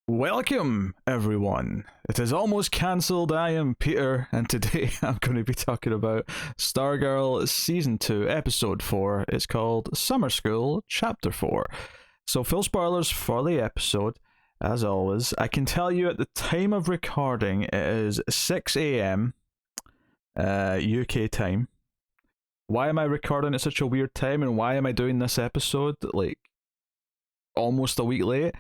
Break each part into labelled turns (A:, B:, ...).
A: Welcome, everyone. It is almost cancelled. I am Peter, and today I'm going to be talking about Stargirl Season 2, Episode 4. It's called Summer School, Chapter 4. So, full spoilers for the episode, as always. I can tell you at the time of recording, it is 6 a.m. UK time. Why am I recording at such a weird time, and why am I doing this episode, almost a week late?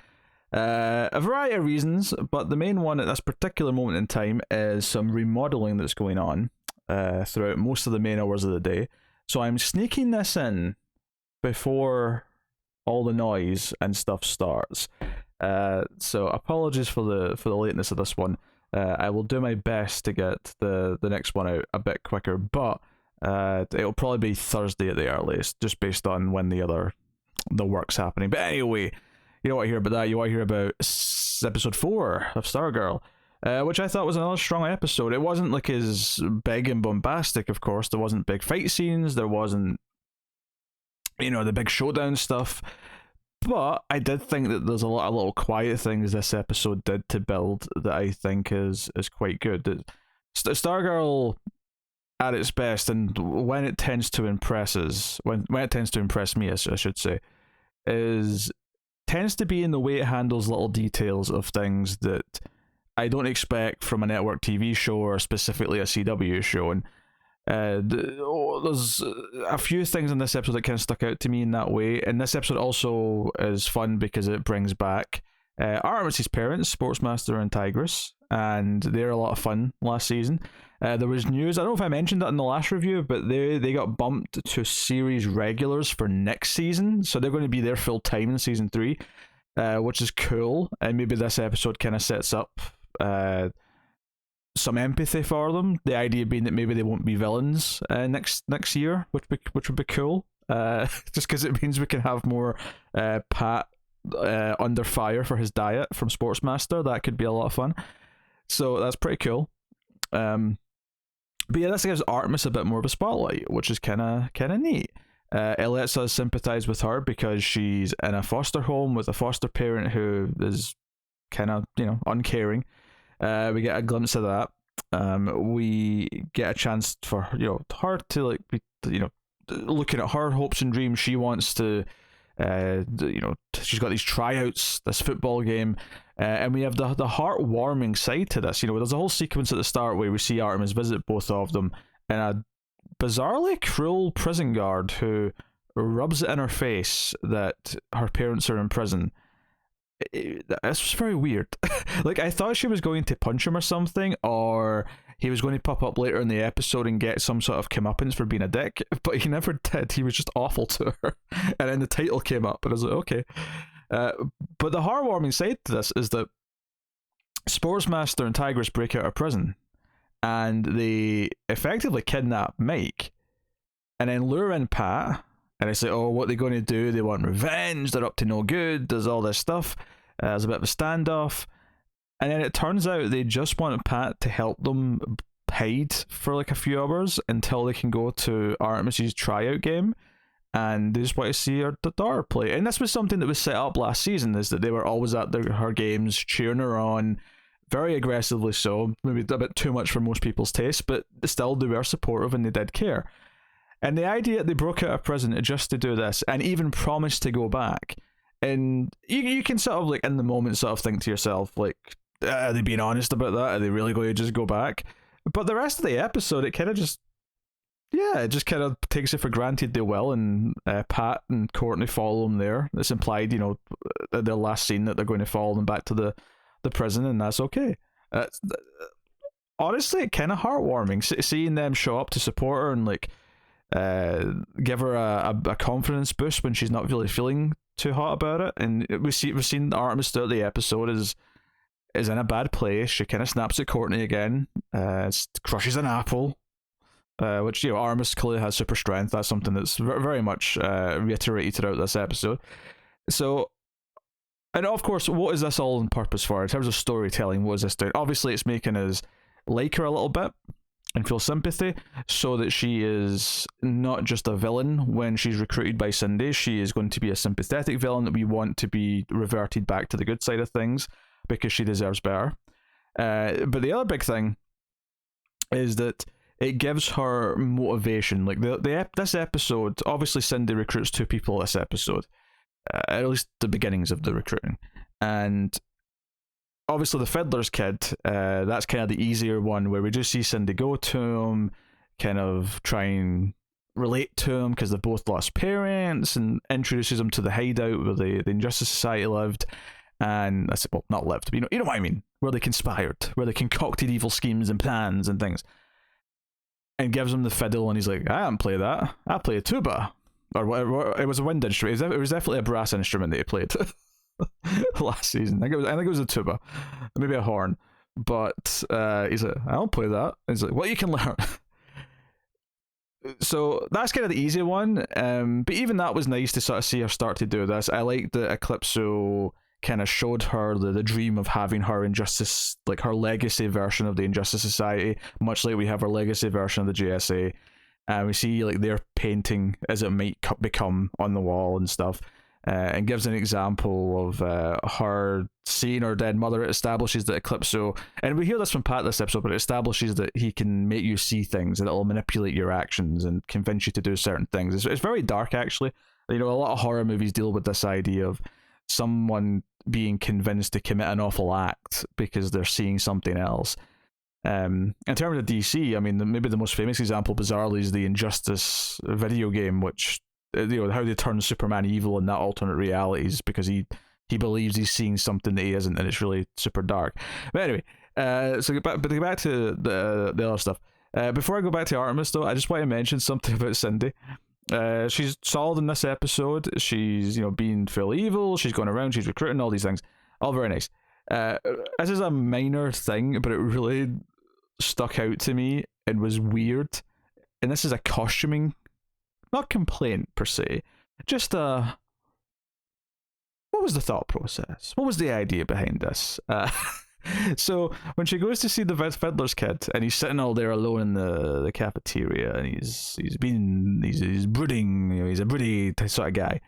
A: A variety of reasons, but the main one at this particular moment in time is some remodeling that's going on throughout most of the main hours of the day. So I'm sneaking this in before all the noise and stuff starts. So apologies for the lateness of this one. I will do my best to get the next one out a bit quicker, but it'll probably be Thursday at the earliest, just based on when the work's happening. But anyway, you don't want to hear about that. You want to hear about episode 4 of Stargirl, which I thought was another strong episode. It wasn't like as big and bombastic, of course. There wasn't big fight scenes. There wasn't, the big showdown stuff. But I did think that there's a lot of little quiet things this episode did to build that I think is quite good. Stargirl at its best, and when it tends to impress us, when it tends to impress me, I should say, tends to be in the way it handles little details of things that I don't expect from a network TV show or specifically a CW show. And there's a few things in this episode that kind of stuck out to me in that way. And this episode also is fun because it brings back Alexis Parents, Sportsmaster and Tigress, and they're a lot of fun last season. There was news, I don't know if I mentioned that in the last review, but they got bumped to series regulars for next season, so they're going to be there full time in season 3, which is cool. And maybe this episode kind of sets up some empathy for them. The idea being that maybe they won't be villains next year, which would be cool. Just because it means we can have more Pat under fire for his diet from Sportsmaster. That could be a lot of fun. So that's pretty cool. But yeah, this gives Artemis a bit more of a spotlight, which is kind of neat. It lets us sympathize with her because she's in a foster home with a foster parent who is kind of, uncaring. We get a glimpse of that. We get a chance for her to be, looking at her hopes and dreams. She wants to, she's got these tryouts, this football game. And we have the heartwarming side to this. There's a whole sequence at the start where we see Artemis visit both of them, and a bizarrely cruel prison guard who rubs it in her face that her parents are in prison. This was very weird. I thought she was going to punch him or something, or he was going to pop up later in the episode and get some sort of comeuppance for being a dick, but he never did. He was just awful to her. And then the title came up, and I was like, okay. But the heartwarming side to this is that Sportsmaster and Tigress break out of prison, and they effectively kidnap Mike, and then lure in Pat, and they say, oh, what are they going to do? They want revenge, they're up to no good, there's all this stuff, there's a bit of a standoff, and then it turns out they just want Pat to help them hide for a few hours until they can go to Artemis's tryout game. And they just want to see her daughter play. And this was something that was set up last season, is that they were always at her games, cheering her on, very aggressively so, maybe a bit too much for most people's taste, but still they were supportive and they did care. And the idea that they broke out of prison just to do this, and even promised to go back, and you can sort of, in the moment, sort of think to yourself, are they being honest about that? Are they really going to just go back? But the rest of the episode, it kind of just kind of takes it for granted they will, and Pat and Courtney follow them there. It's implied, at their last scene, that they're going to follow them back to the prison, and that's okay. Honestly, kind of heartwarming, seeing them show up to support her and give her a confidence boost when she's not really feeling too hot about it. And we've seen Artemis throughout the episode is in a bad place. She kind of snaps at Courtney again, crushes an apple. Which, Artemis clearly has super strength. That's something that's very much reiterated throughout this episode. So, and of course, what is this all in purpose for? In terms of storytelling, what is this doing? Obviously, it's making us like her a little bit and feel sympathy, so that she is not just a villain when she's recruited by Cindy. She is going to be a sympathetic villain that we want to be reverted back to the good side of things. because she deserves better. But the other big thing is that it gives her motivation. Like this episode, obviously Cindy recruits 2 people this episode, at least the beginnings of the recruiting, and obviously the fiddler's kid, that's kind of the easier one, where we just see Cindy go to him, kind of try and relate to him because they both lost parents, and introduces him to the hideout where the Injustice Society lived, and that's, well, not lived, but you know what I mean, where they conspired, where they concocted evil schemes and plans and things, and gives him the fiddle, and he's like, I don't play that, I play a tuba, or whatever. It was a wind instrument. It was definitely a brass instrument that he played last season. I think it was a tuba, maybe a horn, but he's like, I don't play that. And he's like, well, you can learn. So that's kind of the easy one, but even that was nice to sort of see her start to do this. I like that Eclipse kind of showed her the dream of having her Injustice, like her legacy version of the Injustice Society, much like we have our legacy version of the JSA. We see like their painting as it might become on the wall and stuff, and gives an example of her seeing her dead mother. It establishes that Eclipso, and we hear this from Pat this episode, but it establishes that he can make you see things, and it'll manipulate your actions and convince you to do certain things. It's very dark, actually. You know, a lot of horror movies deal with this idea of someone being convinced to commit an awful act because they're seeing something else. In terms of DC, I mean, maybe the most famous example, bizarrely, is the Injustice video game, which, you know, how they turn Superman evil in that alternate realities because he believes he's seeing something that he isn't, and it's really super dark. But anyway, so to get back to the other stuff. Before I go back to Artemis, though, I just want to mention something about Cindy. She's solid in this episode. She's, you know, being fairly evil. She's going around. She's recruiting, all these things. All very nice. This is a minor thing, but it really stuck out to me and was weird. And this is a costuming, not complaint per se, just what was the thought process? What was the idea behind this? So when she goes to see the fiddler's kid, and he's sitting all there alone in the cafeteria, and he's brooding, you know, he's a broody sort of guy.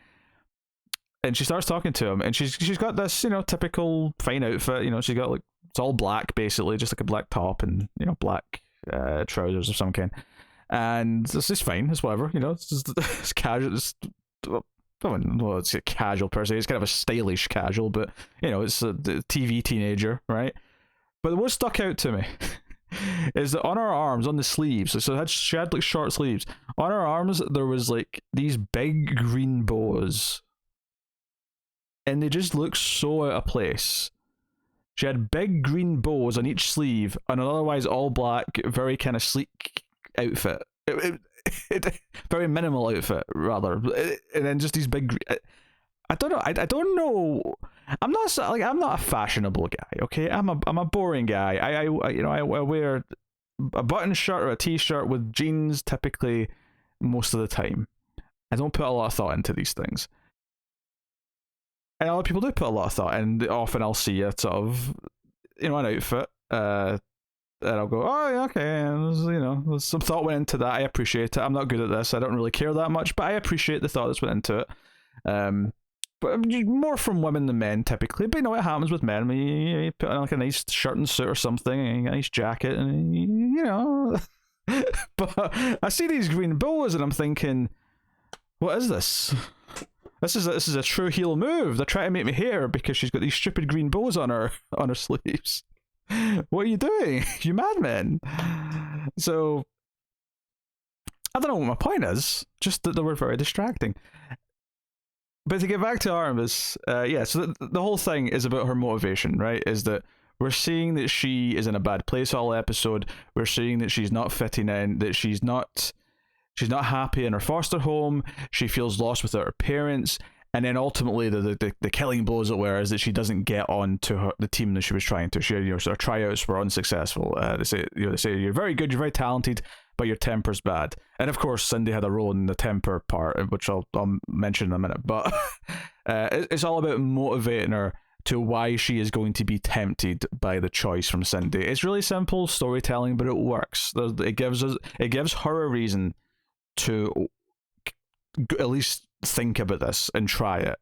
A: And she starts talking to him, and she's got this, you know, typical fine outfit. You know, she's got, like, it's all black basically, just like a black top and, you know, black trousers of some kind. And this is fine. It's whatever. You know, it's casual. Well, it's a casual per se. It's kind of a stylish casual, but, you know, it's a TV teenager, right? But what stuck out to me is that on her arms, on the sleeves, so she had like short sleeves. On her arms, there was like these big green bows, and they just looked so out of place. She had big green bows on each sleeve on an otherwise all black, very kind of sleek outfit. Very minimal outfit, rather. And then just these big... I don't know. I don't know. I'm not a fashionable guy, okay? I'm a boring guy. I wear a button shirt or a t-shirt with jeans typically most of the time. I don't put a lot of thought into these things. And a lot of people do put a lot of thought, and often I'll see a sort of, you know, an outfit, and I'll go, oh, yeah, okay, and you know, some thought went into that. I appreciate it. I'm not good at this. I don't really care that much, but I appreciate the thought that's went into it. But more from women than men typically. But you know, it happens with men. I mean, you put on like a nice shirt and suit or something, and a nice jacket, and you know. But I see these green bows, and I'm thinking, what is this? This is a true heel move. They're trying to make me hair because she's got these stupid green bows on her sleeves. What are you doing? You madmen. So I don't know what my point is. Just that they were very distracting. But to get back to Artemis, yeah. So the whole thing is about her motivation, right? Is that we're seeing that she is in a bad place all episode. We're seeing that she's not fitting in. That she's not happy in her foster home. She feels lost without her parents, and then ultimately the killing blow, as it were, is that she doesn't get on to the team that she was trying to. She, you know, sort of tryouts were unsuccessful. They say you're very good, you're very talented, but your temper's bad. And of course, Cindy had a role in the temper part, which I'll mention in a minute. But it's all about motivating her to why she is going to be tempted by the choice from Cindy. It's really simple storytelling, but it works. It gives her a reason to at least think about this and try it.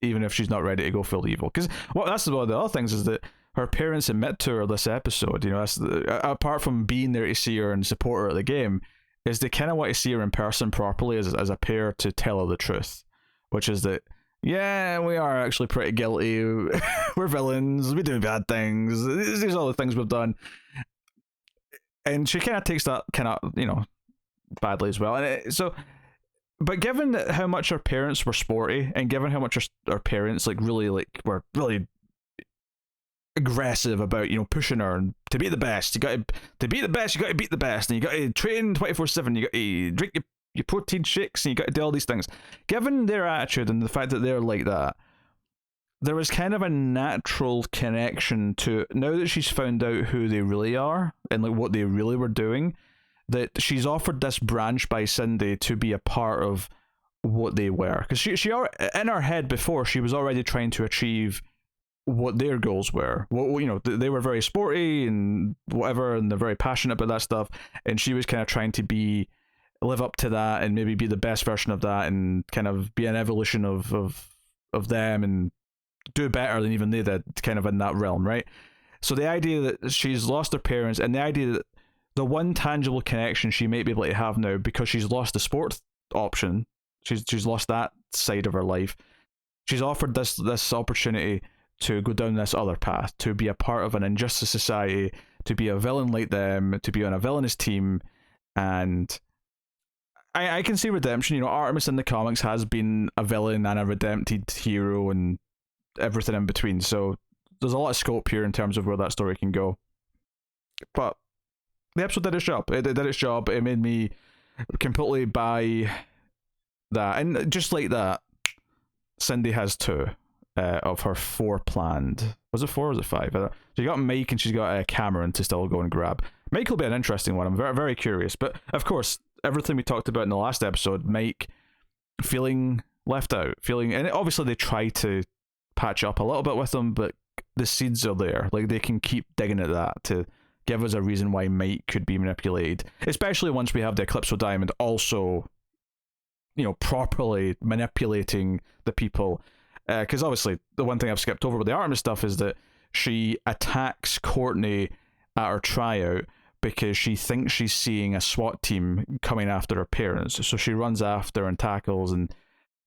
A: even if she's not ready to go full evil. Because that's one of the other things is that her parents admit to her this episode, that's apart from being there to see her and support her at the game, is they kind of want to see her in person properly as a pair to tell her the truth, which is that, yeah, we are actually pretty guilty. We're villains. We do bad things. These are all the things we've done. And she kind of takes that kind of, badly as well. But given how much her parents were sporty, and given how much her parents were really aggressive about pushing her and to be the best, you got to be the best, you got to beat the best, and you got to train 24/7, you got to drink your protein shakes, and you got to do all these things. Given their attitude and the fact that they're like that, there was kind of a natural connection to, now that she's found out who they really are and like what they really were doing, that she's offered this branch by Cindy to be a part of what they were. Because she in her head before, she was already trying to achieve what their goals were. They were very sporty and whatever, and they're very passionate about that stuff. And she was kind of trying to live up to that and maybe be the best version of that and kind of be an evolution of them and do better than even they did, kind of in that realm, right? So the idea that she's lost her parents, and the idea that the one tangible connection she might be able to have now, because she's lost the sports option, she's lost that side of her life, she's offered this opportunity to go down this other path, to be a part of an injustice society, to be a villain like them, to be on a villainous team. And I can see redemption. Artemis in the comics has been a villain and a redempted hero and everything in between, so there's a lot of scope here in terms of where that story can go. But the episode did its job. It did its job. It made me completely buy that. And just like that, Cindy has 2 of her 4 planned. Was it 4 or was it 5? So you got Mike and she's got Cameron to still go and grab. Mike will be an interesting one. I'm very, very curious. But of course, everything we talked about in the last episode, Mike feeling left out, and obviously they try to patch up a little bit with him, but the seeds are there. Like, they can keep digging at that to give us a reason why Mike could be manipulated, especially once we have the Eclipse Diamond also, properly manipulating the people. Because obviously, the one thing I've skipped over with the Artemis stuff is that she attacks Courtney at her tryout because she thinks she's seeing a SWAT team coming after her parents. So she runs after and tackles, and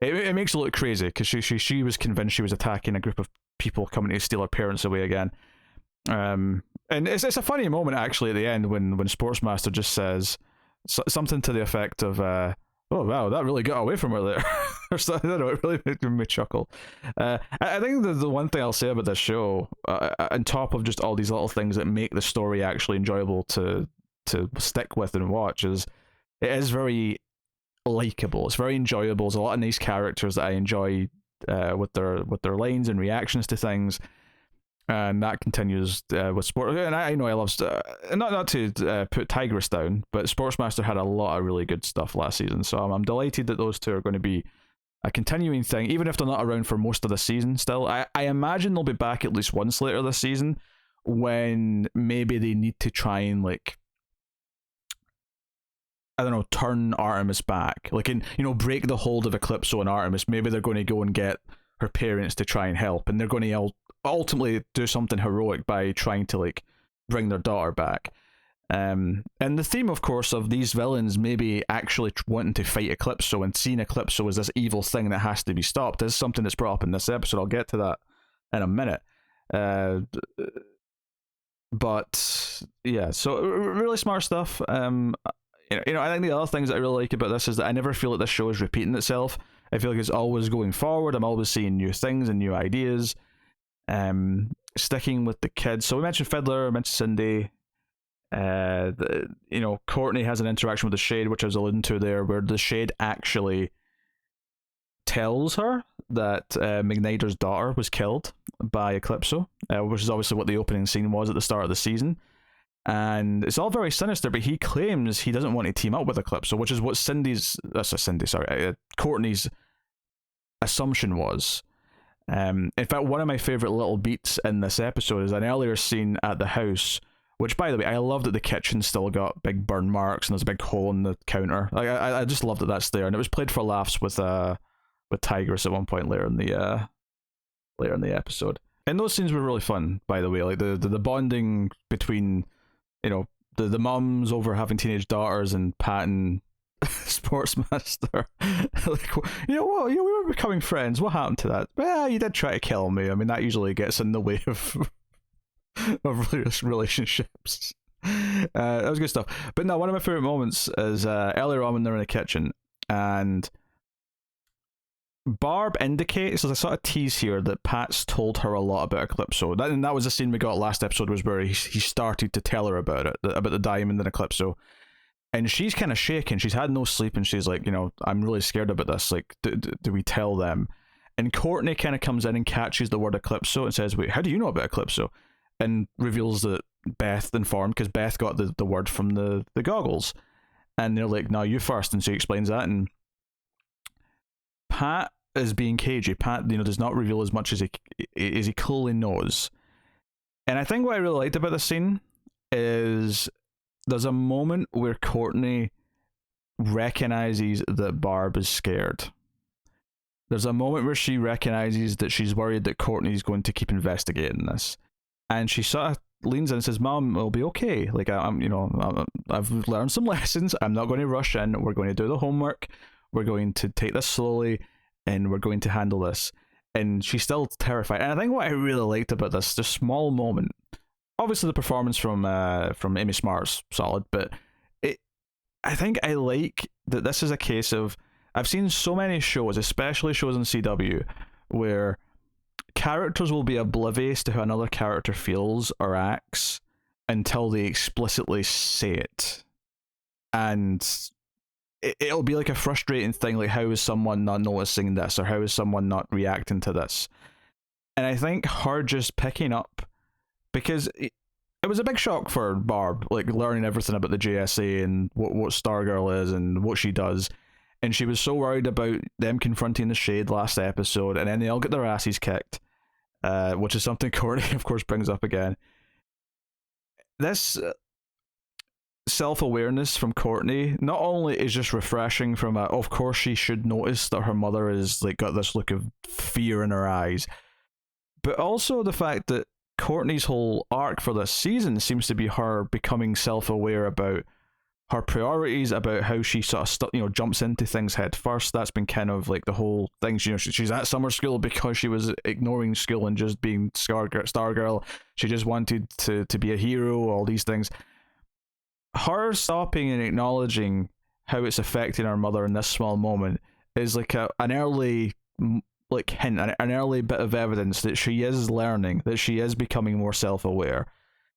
A: it makes it look crazy because she was convinced she was attacking a group of people coming to steal her parents away again. And it's a funny moment actually at the end when Sportsmaster just says something to the effect of, "Oh wow, that really got away from her there." Or something. I don't know, it really made me chuckle. I think the one thing I'll say about this show, on top of just all these little things that make the story actually enjoyable to stick with and watch, is it is very likable. It's very enjoyable. There's a lot of nice characters that I enjoy with their lines and reactions to things. And that continues with Sport. And I know I love not to put Tigress down, but Sportsmaster had a lot of really good stuff last season. So I'm delighted that those two are going to be a continuing thing, even if they're not around for most of the season. Still, I imagine they'll be back at least once later this season, when maybe they need to try and turn Artemis back, break the hold of Eclipso and Artemis. Maybe they're going to go and get her parents to try and help, and they're going to ultimately do something heroic by trying to bring their daughter back. And the theme, of course, of these villains maybe actually wanting to fight Eclipso and seeing Eclipso as this evil thing that has to be stopped is something that's brought up in this episode. I'll get to that in a minute. But yeah, so really smart stuff. I think the other things that I really like about this is that I never feel like this show is repeating itself. I feel like it's always going forward. I'm always seeing new things and new ideas. Sticking with the kids. So we mentioned Fiddler, we mentioned Cindy. Courtney has an interaction with the Shade, which I was alluding to there, where the Shade actually tells her that McNider's daughter was killed by Eclipso, which is obviously what the opening scene was at the start of the season. And it's all very sinister, but he claims he doesn't want to team up with Eclipso, which is what Courtney's assumption was. In fact, one of my favorite little beats in this episode is an earlier scene at the house, which, by the way, I love that the kitchen still got big burn marks and there's a big hole in the counter. I just love that that's there, and it was played for laughs with Tigress at one point later in the later in the episode. And those scenes were really fun, by the way. Like the bonding between, you know, the mums over having teenage daughters and Pat and Sportsmaster. Like, you know what? You know, we were becoming friends. What happened to that? Well, you did try to kill me. I mean, that usually gets in the way of relationships. That was good stuff. But no, one of my favorite moments is earlier on when they're in the kitchen and Barb indicates, there's a sort of tease here, that Pat's told her a lot about Eclipso. That was the scene we got last episode, was where he started to tell her about it, about the diamond and Eclipso. And she's kind of shaking. She's had no sleep, and she's like, you know, I'm really scared about this. Like, do we tell them? And Courtney kind of comes in and catches the word Eclipso and says, wait, how do you know about Eclipso? And reveals that Beth informed, because Beth got the word from the goggles. And they're like, no, you first. And so he explains that, and Pat is being cagey. Pat, you know, does not reveal as much as he clearly knows. And I think what I really liked about this scene is there's a moment where Courtney recognizes that Barb is scared. There's a moment where she recognizes that she's worried that Courtney's going to keep investigating this. And she sort of leans in and says, Mom, it'll be okay. Like, I've learned some lessons. I'm not going to rush in. We're going to do the homework. We're going to take this slowly, and we're going to handle this. And she's still terrified. And I think what I really liked about this small moment, obviously the performance from Amy Smart's solid, but I think I like that this is a case of, I've seen so many shows, especially shows on CW, where characters will be oblivious to how another character feels or acts until they explicitly say it. And it'll be like a frustrating thing, like, how is someone not noticing this, or how is someone not reacting to this? And I think her just picking up, because it was a big shock for Barb, like, learning everything about the JSA and what Stargirl is and what she does. And she was so worried about them confronting the Shade last episode, and then they all get their asses kicked, which is something Courtney, of course, brings up again. This self-awareness from Courtney not only is just refreshing from of course she should notice that her mother is, like, got this look of fear in her eyes, but also the fact that Courtney's whole arc for this season seems to be her becoming self-aware about her priorities, about how she sort of jumps into things head first. That's been kind of like the whole thing. You know, she's at summer school because she was ignoring school and just being Stargirl. She just wanted to be a hero, all these things. Her stopping and acknowledging how it's affecting her mother in this small moment is like an early hint, an early bit of evidence that she is learning, that she is becoming more self-aware,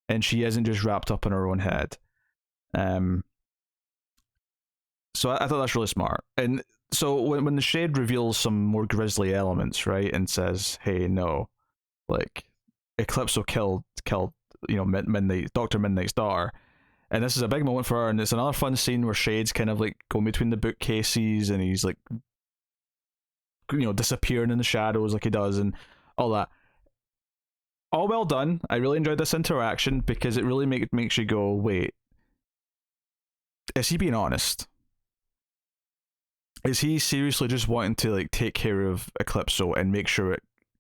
A: and she isn't just wrapped up in her own head. So I thought that's really smart. And so when the Shade reveals some more grisly elements, right, and says, hey, no, like, Eclipso killed Midnight, Dr. Midnight's daughter, and this is a big moment for her, and it's another fun scene where Shade's kind of like going between the bookcases, and he's like, disappearing in the shadows like he does, and all that. All well done. I really enjoyed this interaction because it really makes you go, wait, is he being honest? Is he seriously just wanting to, like, take care of Eclipso and make sure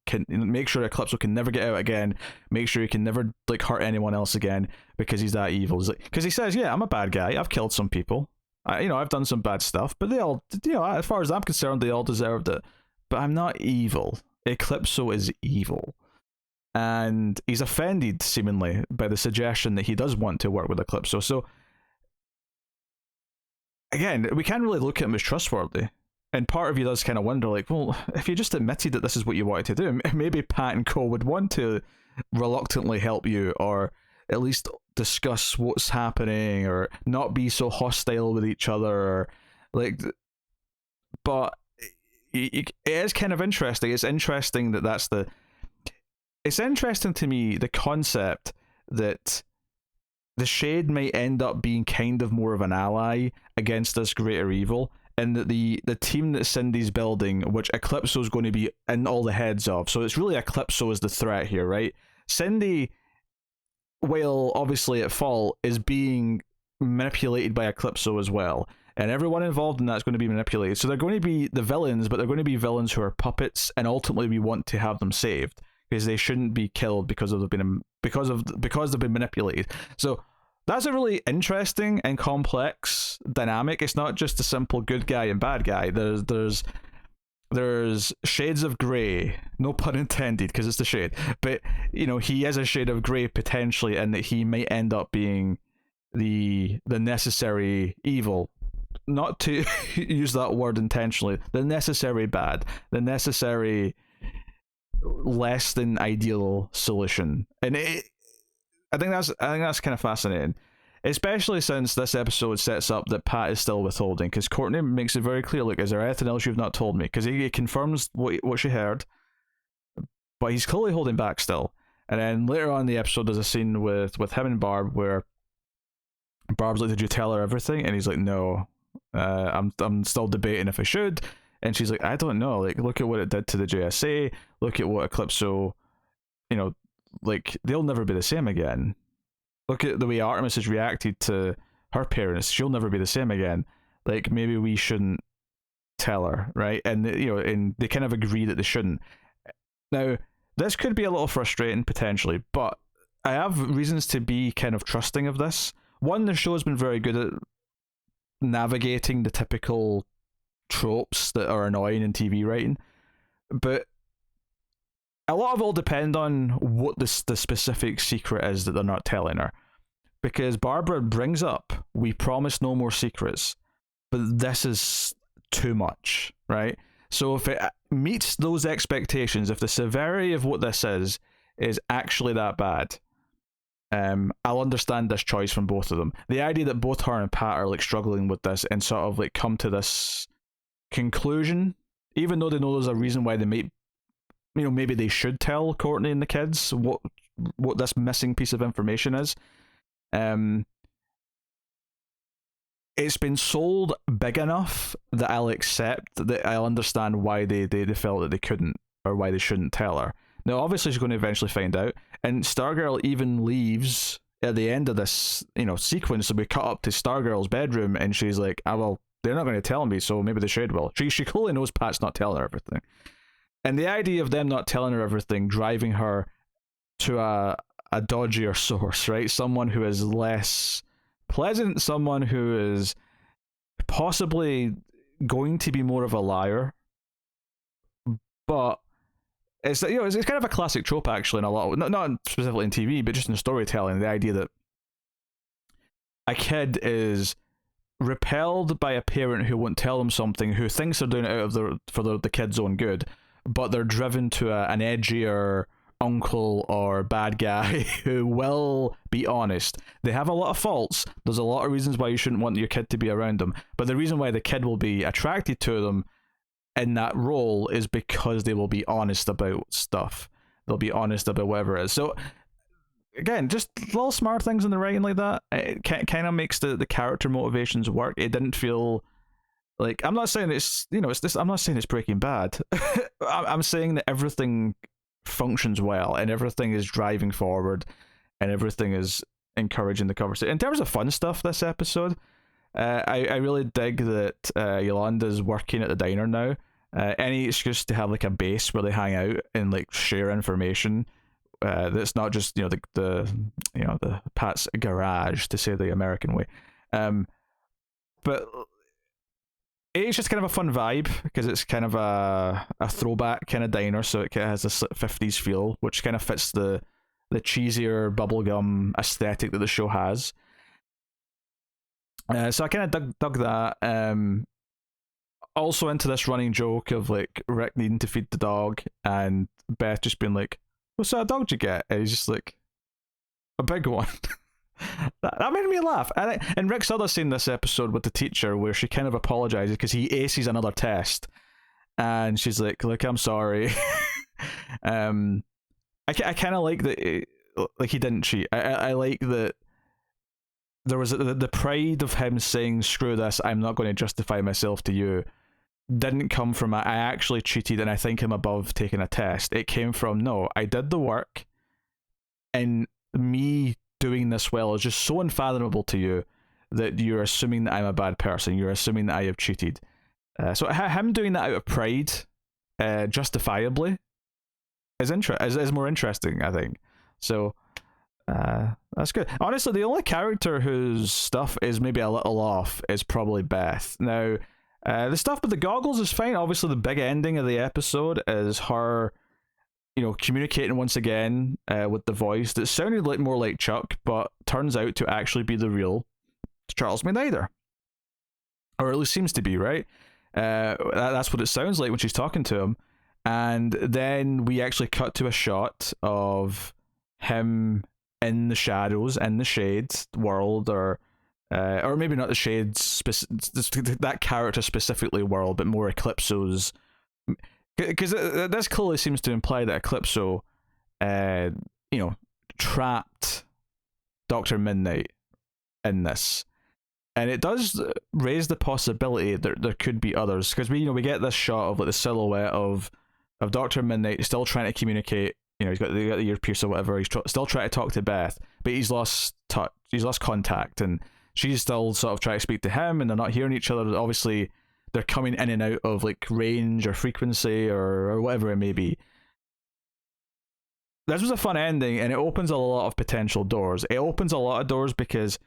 A: Eclipso can never get out again, make sure he can never, like, hurt anyone else again because he's that evil? Because he says, yeah, I'm a bad guy, I've killed some people, I've done some bad stuff, but they all, as far as I'm concerned, they all deserved it, but I'm not evil. Eclipso is evil. And he's offended, seemingly, by the suggestion that he does want to work with Eclipso. So again, we can't really look at him as trustworthy. And part of you does kind of wonder, like, well, if you just admitted that this is what you wanted to do, maybe Pat and Co would want to reluctantly help you, or at least discuss what's happening, or not be so hostile with each other, or, like, but it is kind of interesting. It's interesting that it's interesting to me, the concept that the Shade might end up being kind of more of an ally against this greater evil, and that the team that Cindy's building, which Eclipso's going to be in all the heads of, so it's really Eclipso is the threat here, right? Cindy, while obviously at fault, is being manipulated by Eclipso as well, and everyone involved in that's going to be manipulated. So they're going to be the villains, but they're going to be villains who are puppets, and ultimately we want to have them saved because they shouldn't be killed because they've been manipulated. So that's a really interesting and complex dynamic. It's not just a simple good guy and bad guy. There's shades of grey, no pun intended, because it's the shade. But he is a shade of grey potentially, and that he might end up being the necessary evil. Not to use that word intentionally, the necessary bad, the necessary less than ideal solution. And I think that's kind of fascinating, especially since this episode sets up that Pat is still withholding, because Courtney makes it very clear, look, is there anything else you've not told me? Because he confirms what she heard, but he's clearly holding back still. And then later on in the episode, there's a scene with him and Barb where Barb's like, did you tell her everything? And he's like, no, I'm still debating if I should. And she's like, I don't know, like, look at what it did to the JSA, look at what Eclipse, like, they'll never be the same again. Look at the way Artemis has reacted to her parents. She'll never be the same again. Like, maybe we shouldn't tell her, right? And and they kind of agree that they shouldn't. Now, this could be a little frustrating potentially, but I have reasons to be kind of trusting of this. One, the show's been very good at navigating the typical tropes that are annoying in TV writing, but a lot of it will depend on what the specific secret is that they're not telling her. Because Barbara brings up, we promise no more secrets, but this is too much, right? So if it meets those expectations, if the severity of what this is actually that bad, I'll understand this choice from both of them. The idea that both her and Pat are like struggling with this and sort of like come to this conclusion, even though they know there's a reason why they may, maybe they should tell Courtney and the kids what this missing piece of information is. It's been sold big enough that I'll accept, that I'll understand why they felt that they couldn't, or why they shouldn't tell her. Now, obviously, she's going to eventually find out, and Stargirl even leaves at the end of this, sequence. So we cut up to Stargirl's bedroom, and she's like, well, they're not going to tell me, so maybe the shade will. She clearly knows Pat's not telling her everything. And the idea of them not telling her everything, driving her to a dodgier source, right? Someone who is less pleasant, someone who is possibly going to be more of a liar. But it's it's kind of a classic trope actually in a lot of, not specifically in TV, but just in storytelling. The idea that a kid is repelled by a parent who won't tell them something, who thinks they're doing it for the kid's own good, but they're driven to an edgier uncle or bad guy who will be honest. They have a lot of faults. There's a lot of reasons why you shouldn't want your kid to be around them, but the reason why the kid will be attracted to them in that role is because they will be honest about stuff. They'll be honest about whatever it is. So again, just little smart things in the writing like that. It kind of makes the character motivations work. It didn't feel like, I'm not saying it's I'm not saying it's Breaking Bad. I'm saying that everything functions well and everything is driving forward and everything is encouraging the conversation. In terms of fun stuff this episode, I really dig that Yolanda's working at the diner now. Any excuse to have like a base where they hang out and like share information. That's not just the Pat's garage, to say the American way. But it's just kind of a fun vibe because it's kind of a throwback kind of diner, so it kind of has this 50s feel, which kind of fits the cheesier bubblegum aesthetic that the show has. So I kind of dug that. Also into this running joke of like Rick needing to feed the dog and Beth just being like, "What sort of dog did you get?" And he's just like, "A big one." that made me laugh. And Rick's other scene this episode with the teacher where she kind of apologizes because he aces another test, and she's like, "Look, I'm sorry." I kind of like that. Like, he didn't cheat. I like that. There was the pride of him saying, "Screw this, I'm not going to justify myself to you," didn't come from I actually cheated and I think I'm above taking a test. It came from, no, I did the work and me doing this well is just so unfathomable to you that you're assuming that I'm a bad person. You're assuming that I have cheated. So him doing that out of pride, justifiably, is more interesting, I think. So that's good. Honestly, the only character whose stuff is maybe a little off is probably Beth. Now, the stuff with the goggles is fine. Obviously, the big ending of the episode is her, communicating once again with the voice that sounded like more like Chuck, but turns out to actually be the real Charles McNider, or at least seems to be, right? That's what it sounds like when she's talking to him. And then we actually cut to a shot of him in the shadows, in the shades world, or maybe not the shades, that character specifically world, but more Eclipso's. Because this clearly seems to imply that Eclipso, trapped Dr. Midnight in this. And it does raise the possibility that there could be others, because we get this shot of like the silhouette of Dr. Midnight still trying to communicate. He's got the earpiece or whatever. He's still trying to talk to Beth, but he's lost touch. He's lost contact, and she's still sort of trying to speak to him, and they're not hearing each other. Obviously, they're coming in and out of like range or frequency or whatever it may be. This was a fun ending, and it opens a lot of potential doors. It opens a lot of doors because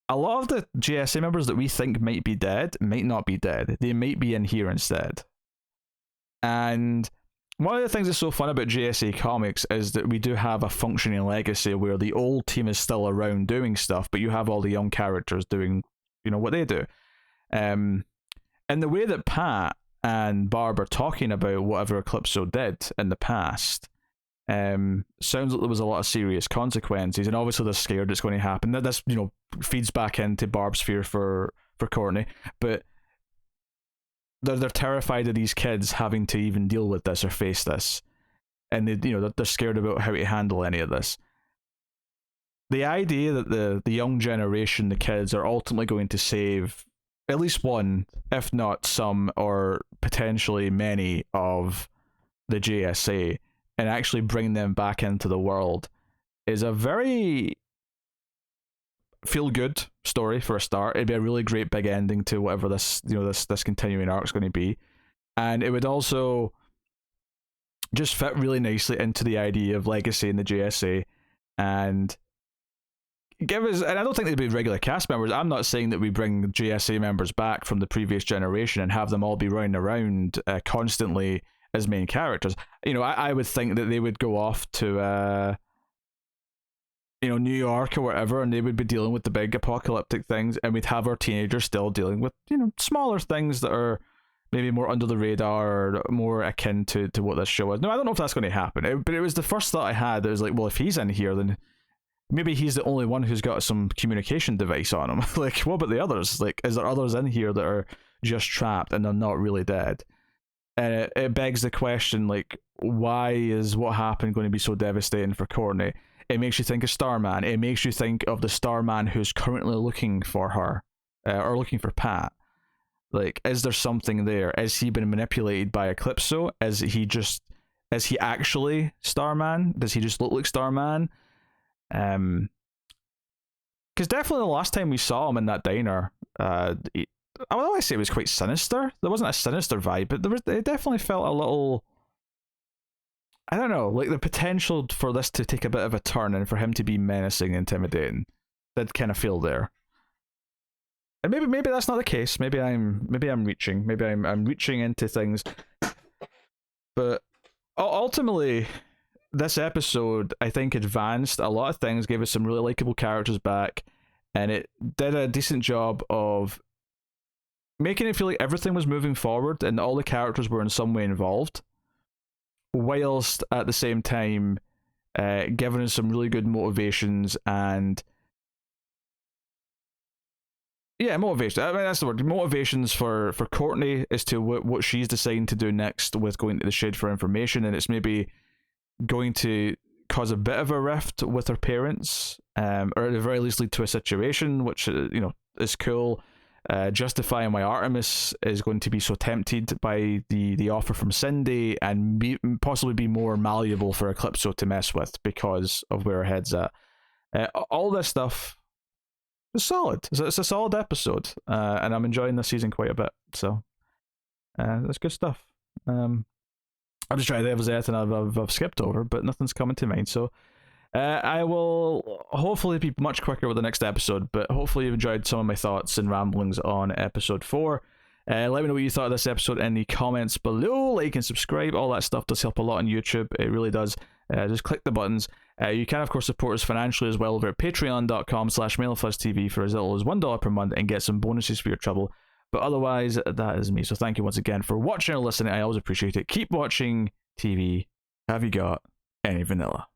A: a lot of the GSA members that we think might be dead might not be dead. They might be in here instead. And one of the things that's so fun about GSA Comics is that we do have a functioning legacy where the old team is still around doing stuff, but you have all the young characters doing, what they do. And the way that Pat and Barb are talking about whatever Eclipso did in the past, sounds like there was a lot of serious consequences, and obviously they're scared it's going to happen. This feeds back into Barb's fear for Courtney, but they're terrified of these kids having to even deal with this or face this, and they're scared about how to handle any of this. The idea that the young generation, the kids, are ultimately going to save at least one, if not some, or potentially many of the JSA and actually bring them back into the world is a very feel-good story for a start. It'd be a really great big ending to whatever this continuing arc is going to be, and it would also just fit really nicely into the idea of legacy in the JSA, and give us. And I don't think they'd be regular cast members. I'm not saying that we bring JSA members back from the previous generation and have them all be running around constantly as main characters. I would think that they would go off to New York or whatever, and they would be dealing with the big apocalyptic things, and we'd have our teenagers still dealing with smaller things that are maybe more under the radar or more akin to what this show is. No, I don't know if that's going to happen, but it was the first thought I had. It was like, well, if he's in here, then maybe he's the only one who's got some communication device on him. Like, what about the others? Like, is there others in here that are just trapped and they're not really dead? And it begs the question, like, why is what happened going to be so devastating for Courtney? It makes you think of Starman. It makes you think of the Starman who's currently looking for her, or looking for Pat. Like, is there something there? Has he been manipulated by Eclipso? Is he actually Starman? Does he just look like Starman? Because definitely the last time we saw him in that diner, I would always say it was quite sinister. There wasn't a sinister vibe, but it definitely felt a little, I don't know, like the potential for this to take a bit of a turn and for him to be menacing and intimidating did kind of feel there. And maybe that's not the case. Maybe I'm reaching. Maybe I'm reaching into things. But ultimately, this episode, I think, advanced a lot of things, gave us some really likable characters back, and it did a decent job of making it feel like everything was moving forward and all the characters were in some way involved, whilst at the same time giving us some really good motivations and motivation. I mean, that's the word. Motivations for Courtney as to what she's deciding to do next with going to the Shade for information, and it's maybe going to cause a bit of a rift with her parents, or at the very least lead to a situation which is cool. Justifying why Artemis is going to be so tempted by the offer from Cindy and possibly be more malleable for Eclipso to mess with because of where her head's at. All this stuff it's solid. It's a solid episode, and I'm enjoying this season quite a bit. So that's good stuff. I'm just trying to think if there's anything I've skipped over, but nothing's coming to mind. So I will hopefully be much quicker with the next episode, but hopefully you've enjoyed some of my thoughts and ramblings on episode 4. Let me know what you thought of this episode in the comments below. Like and subscribe, all that stuff does help a lot on YouTube. It really does. Just click the buttons. You can, of course, support us financially as well over at patreon.com/MailerFuzzTV for as little as $1 per month and get some bonuses for your trouble. But otherwise, that is me. So thank you once again for watching or listening. I always appreciate it. Keep watching TV. Have you got any vanilla?